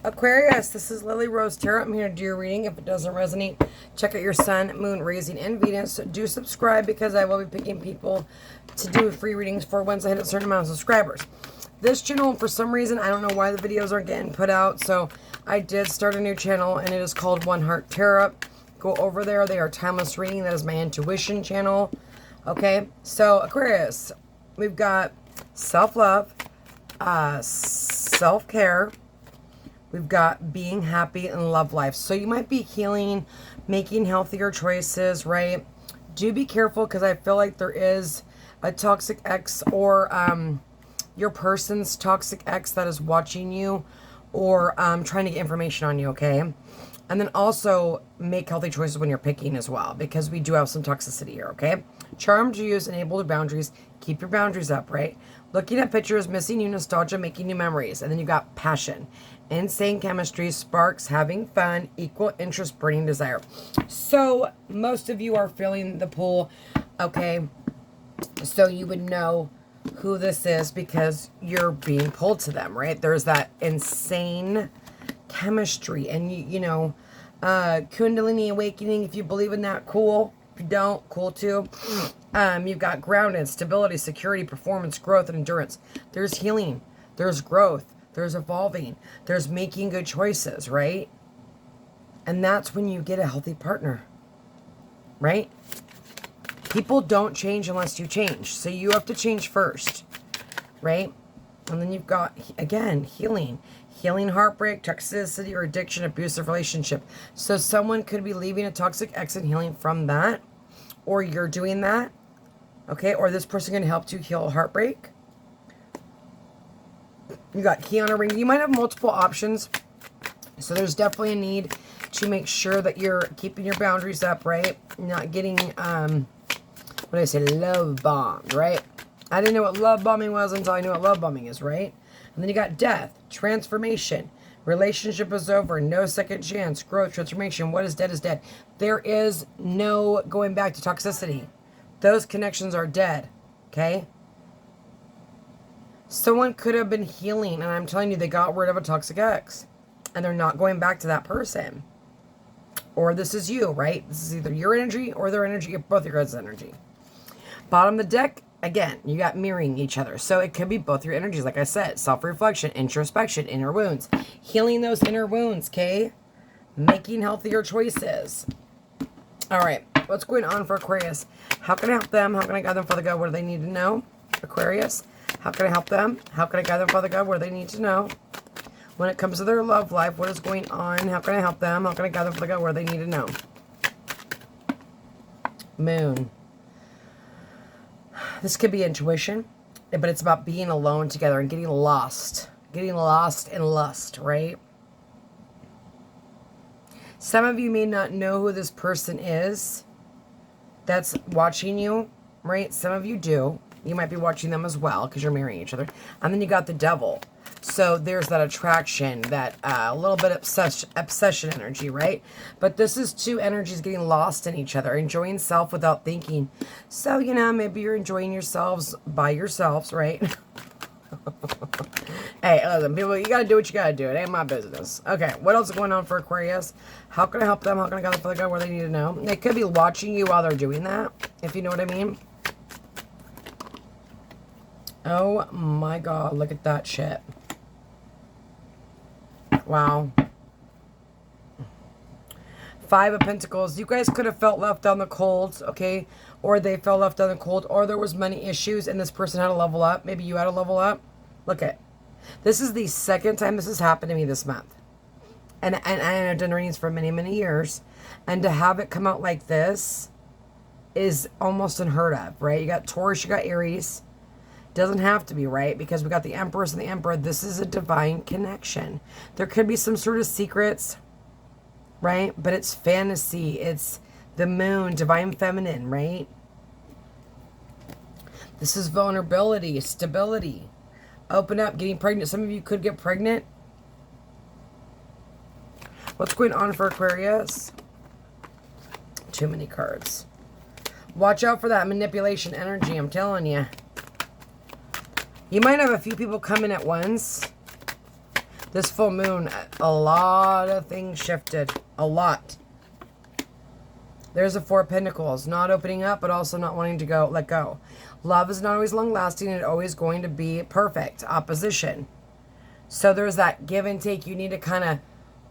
Aquarius, this is Lily Rose Tarot. I'm here to do your reading. If it doesn't resonate, check out your sun, moon, rising, and Venus. Do subscribe because I will be picking people to do free readings for once I hit a certain amount of subscribers. This channel, for some reason, I don't know why the videos aren't getting put out, so I did start a new channel, and it is called One Heart Tarot. Go over there. They are timeless reading. That is my intuition channel. Okay, so Aquarius, we've got self-love, self-care. We've got being happy and love life. So you might be healing, making healthier choices, right? Do be careful because I feel like there is a toxic ex or your person's toxic ex that is watching you or trying to get information on you, okay? And then also make healthy choices when you're picking as well because we do have some toxicity here, okay? Charm to use, enable the boundaries. Keep your boundaries up, right? Looking at pictures, missing you, nostalgia, making new memories. And then you've got passion, insane chemistry, sparks, having fun, equal interest, burning desire. So most of you are feeling the pull, okay? So you would know who this is because you're being pulled to them, right? There's that insane chemistry and, you know, Kundalini awakening, if you believe in that, cool. If you don't, cool too. You've got grounded, stability, security, performance, growth, and endurance. There's healing. There's growth. There's evolving. There's making good choices, right? And that's when you get a healthy partner, right? People don't change unless you change. So you have to change first, right? And then you've got, again, healing. Healing heartbreak, toxicity, or addiction, abusive relationship. So someone could be leaving a toxic ex and healing from that. Or you're doing that. Okay, or this person can help you heal heartbreak. You got key on a ring. You might have multiple options. So there's definitely a need to make sure that you're keeping your boundaries up, right? Not getting, what do I say, love bombed, right? I didn't know what love bombing was until I knew what love bombing is, right? And then you got death, transformation, relationship is over, no second chance, growth, transformation. What is dead is dead. There is no going back to toxicity. Those connections are dead, okay? Someone could have been healing, and I'm telling you, they got rid of a toxic ex, and they're not going back to that person. Or this is you, right? This is either your energy or their energy, or both your guys' energy. Bottom of the deck, again, you got mirroring each other. So it could be both your energies, like I said. Self-reflection, introspection, inner wounds. Healing those inner wounds, okay? Making healthier choices. All right, what's going on for Aquarius? How can I help them? How can I guide them, Father God? What do they need to know? Aquarius, how can I help them? How can I guide them, Father God? What do they need to know? When it comes to their love life, what is going on? How can I help them? How can I guide them, Father God? What do they need to know? Moon. This could be intuition, but it's about being alone together and getting lost. Getting lost in lust, right? Some of you may not know who this person is that's watching you, right? Some of you do. You might be watching them as well because you're marrying each other. And then you got the devil. So there's that attraction, that a little bit of obsession energy, right? But this is two energies getting lost in each other, enjoying self without thinking. So, you know, maybe you're enjoying yourselves by yourselves, right? Hey, listen, people, you got to do what you got to do. It ain't my business. Okay, what else is going on for Aquarius? How can I help them? How can I guide them, Father God, where they need to know? They could be watching you while they're doing that, if you know what I mean. Oh my God, look at that shit. Wow. Five of Pentacles. You guys could have felt left on the cold, okay? Or they felt left on the cold, or there was money issues and this person had to level up. Maybe you had to level up. Look at. This is the second time this has happened to me this month. And I've done readings for many, many years. And to have it come out like this is almost unheard of, right? You got Taurus, you got Aries. Doesn't have to be, right? Because we got the Empress and the Emperor. This is a divine connection. There could be some sort of secrets, right? But it's fantasy. It's the moon, divine feminine, right? This is vulnerability, stability. Open up, getting pregnant. Some of you could get pregnant. What's going on for Aquarius? Too many cards. Watch out for that manipulation energy, I'm telling you. You might have a few people come in at once. This full moon, a lot of things shifted. A lot. There's a Four of Pentacles. Not opening up, but also not wanting to let go. Love is not always long-lasting and always going to be perfect. Opposition. So there's that give and take. You need to kind of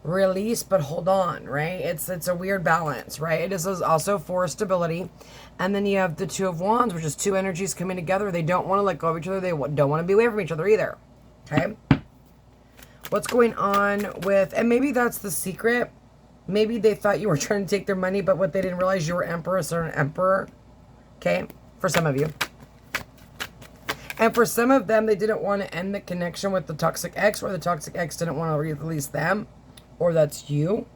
release, but hold on, right? It's a weird balance, right? It is also for stability. And then you have the Two of Wands, which is two energies coming together. They don't want to let go of each other. They don't want to be away from each other either. Okay? What's going on with, and maybe that's the secret. Maybe they thought you were trying to take their money, but what they didn't realize, you were Empress or an Emperor. Okay? For some of you. And for some of them, they didn't want to end the connection with the toxic ex, or the toxic ex didn't want to release them. Or that's you.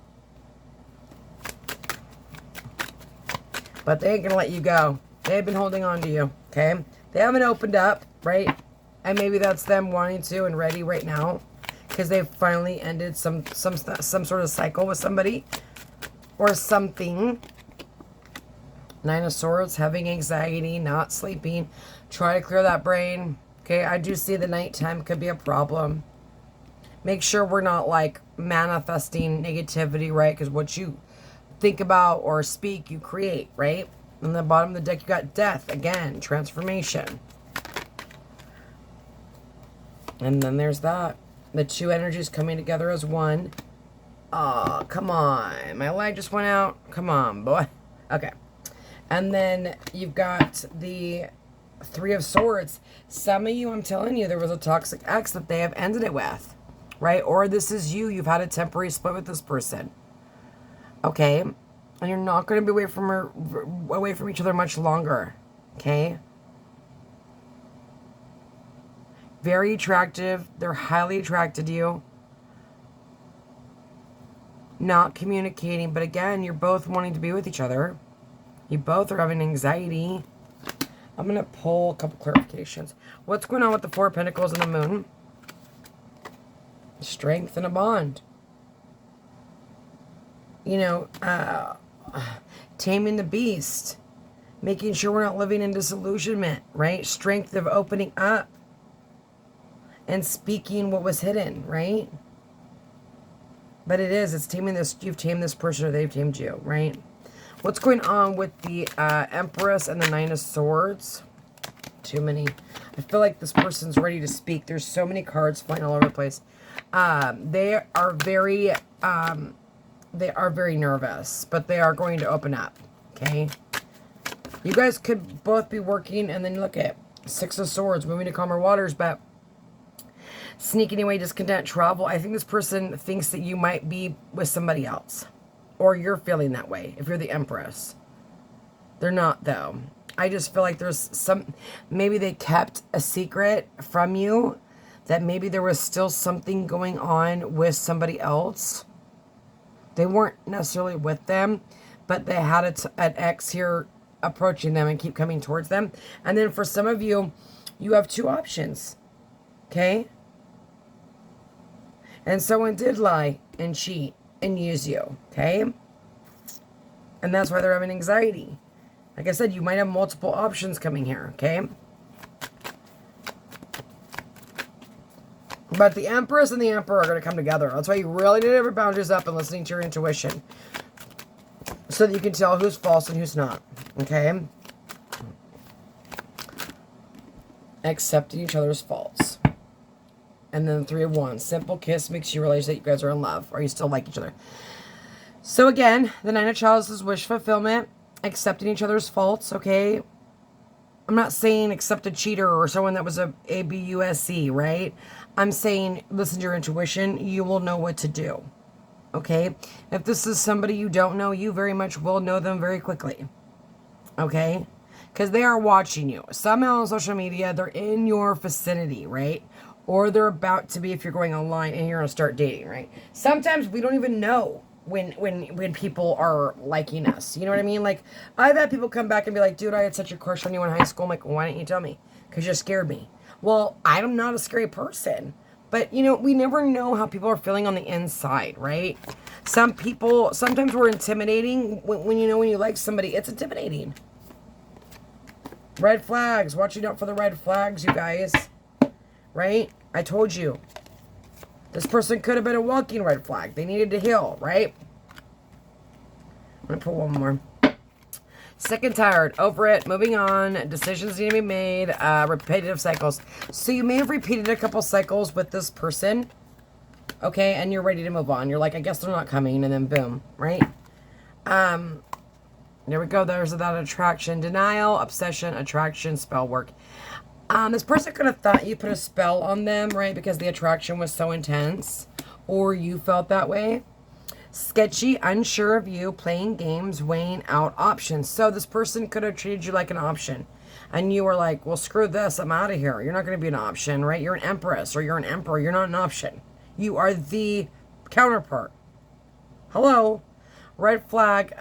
But they ain't going to let you go. They've been holding on to you. Okay? They haven't opened up, right? And maybe that's them wanting to and ready right now. Because they've finally ended some sort of cycle with somebody or something. Nine of Swords, having anxiety, not sleeping. Try to clear that brain. Okay, I do see the nighttime could be a problem. Make sure we're not like manifesting negativity, right? Because what you think about or speak, you create, right? On the bottom of the deck, you got Death. Again, transformation. And then there's that. The two energies coming together as one. Oh, come on. My light just went out. Come on, boy. Okay. And then you've got the Three of Swords. Some of you, I'm telling you, there was a toxic ex that they have ended it with. Right? Or this is you. You've had a temporary split with this person. Okay? And you're not going to be away from each other much longer. Okay? Very attractive. They're highly attracted to you. Not communicating. But again, you're both wanting to be with each other. You both are having anxiety. I'm going to pull a couple clarifications. What's going on with the Four of Pentacles and the Moon? Strength and a bond. You know, taming the beast. Making sure we're not living in disillusionment, right? Strength of opening up. And speaking what was hidden, right? But it's taming this, you've tamed this person or they've tamed you, right? What's going on with the Empress and the Nine of Swords? Too many. I feel like this person's ready to speak. There's so many cards flying all over the place. They are very nervous, but they are going to open up, okay? You guys could both be working, and then look at Six of Swords, moving to calmer waters, but sneaking away, discontent, travel. I think this person thinks that you might be with somebody else. Or you're feeling that way, if you're the Empress. They're not, though. I just feel like there's maybe they kept a secret from you, that maybe there was still something going on with somebody else. They weren't necessarily with them, but they had an ex here approaching them and keep coming towards them. And then for some of you, you have two options, okay? And someone did lie and cheat and use you, okay? And that's why they're having anxiety. Like I said, you might have multiple options coming here, okay? But the Empress and the Emperor are going to come together. That's why you really need to have your boundaries up and listening to your intuition. So that you can tell who's false and who's not, okay? Accepting each other's faults. And then the Three of Wands. Simple kiss makes you realize that you guys are in love. Or you still like each other. So again, the Nine of Chalices is wish fulfillment. Accepting each other's faults, okay? I'm not saying accept a cheater or someone that was a ABUSC, right? I'm saying listen to your intuition. You will know what to do. Okay? If this is somebody you don't know, you very much will know them very quickly. Okay? Because they are watching you. Somehow on social media, they're in your vicinity, right? Or they're about to be if you're going online and you're going to start dating, right? Sometimes we don't even know when people are liking us. You know what I mean? Like, I've had people come back and be like, dude, I had such a crush on you in high school. I'm like, why didn't you tell me? Because you scared me. Well, I'm not a scary person. But, you know, we never know how people are feeling on the inside, right? Some people, sometimes we're intimidating. When you know when you like somebody, it's intimidating. Red flags. Watching out for the red flags, you guys. Right? I told you. This person could have been a walking red flag. They needed to heal, right? I'm going to put one more. Sick and tired, over it, moving on, decisions need to be made, repetitive cycles. So you may have repeated a couple cycles with this person, okay, and you're ready to move on. You're like, I guess they're not coming, and then boom, right? There we go. There's that attraction, denial, obsession, attraction, spell work. This person could have thought you put a spell on them, right, because the attraction was so intense, or you felt that way. Sketchy, unsure of you, playing games, weighing out options. So this person could have treated you like an option. And you were like, well, screw this. I'm out of here. You're not going to be an option, right? You're an empress or you're an emperor. You're not an option. You are the counterpart. Hello. Red flag,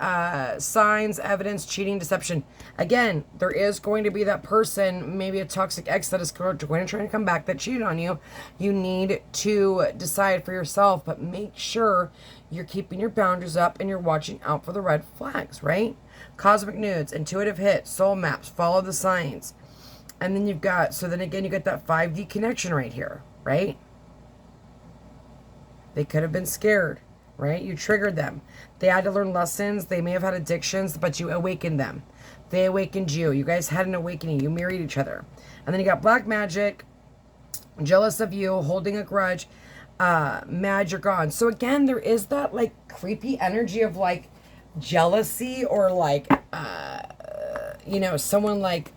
signs, evidence, cheating, deception. Again, there is going to be that person, maybe a toxic ex that is going to try to come back that cheated on you. You need to decide for yourself, but make sure you're keeping your boundaries up and you're watching out for the red flags, right? Cosmic nudes, intuitive hits, soul maps, follow the signs. And then you've got, so then again, you get that 5D connection right here, right? They could have been scared. Right? You triggered them. They had to learn lessons. They may have had addictions, but you awakened them. They awakened you. You guys had an awakening. You married each other. And then you got black magic, jealous of you, holding a grudge, mad you're gone. So again, there is that like creepy energy of like jealousy or like, you know, someone like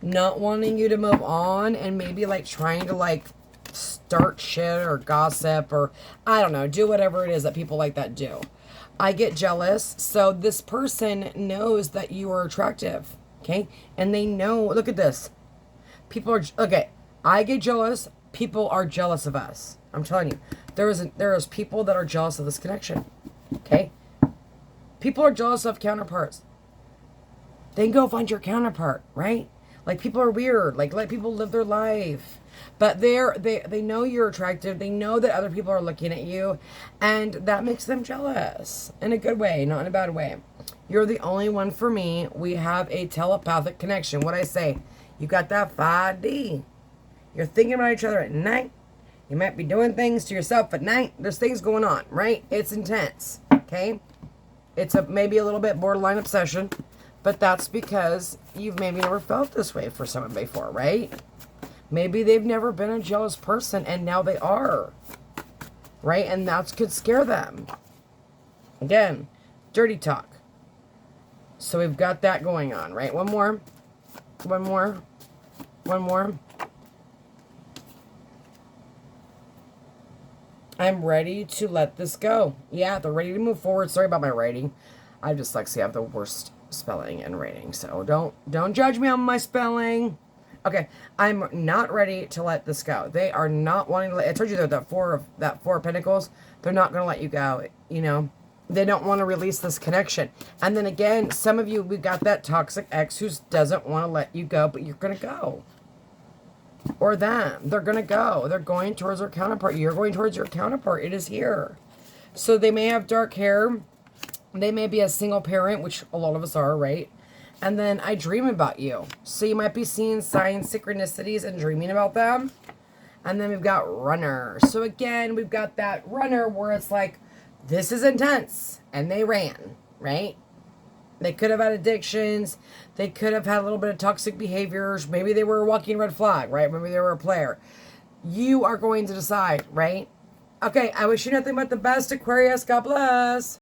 not wanting you to move on and maybe like trying to like start shit or gossip or I don't know, do whatever it is that people like that do. I get jealous. So this person knows that you are attractive. Okay. And they know, look at this. People are, okay. I get jealous. People are jealous of us. I'm telling you, there is people that are jealous of this connection. Okay. People are jealous of counterparts. Then go find your counterpart, right? Like people are weird. Like let people live their life. But they know you're attractive. They know that other people are looking at you. And that makes them jealous. In a good way, not in a bad way. You're the only one for me. We have a telepathic connection. What I say, you got that 5D. You're thinking about each other at night. You might be doing things to yourself at night. There's things going on, right? It's intense, okay? It's maybe a little bit borderline obsession. But that's because you've maybe never felt this way for someone before, right? Maybe they've never been a jealous person and now they are, right? And that could scare them. Again, dirty talk. So we've got that going on, right? One more. I'm ready to let this go. Yeah, they're ready to move forward. Sorry about my writing. I have dyslexia. I have the worst spelling and writing. So don't judge me on my spelling. Okay, I'm not ready to let this go. They are not wanting to let, I told you that four of pentacles, they're not going to let you go, you know. They don't want to release this connection. And then again, some of you, we got that toxic ex who doesn't want to let you go, but you're going to go. Or them, they're going to go. They're going towards their counterpart. You're going towards your counterpart. It is here. So they may have dark hair. They may be a single parent, which a lot of us are, right? And then I dream about you. So you might be seeing signs, synchronicities, and dreaming about them. And then we've got runner. So again, we've got that runner where it's like, this is intense. And they ran, right? They could have had addictions. They could have had a little bit of toxic behaviors. Maybe they were a walking red flag, right? Maybe they were a player. You are going to decide, right? Okay, I wish you nothing but the best, Aquarius. God bless.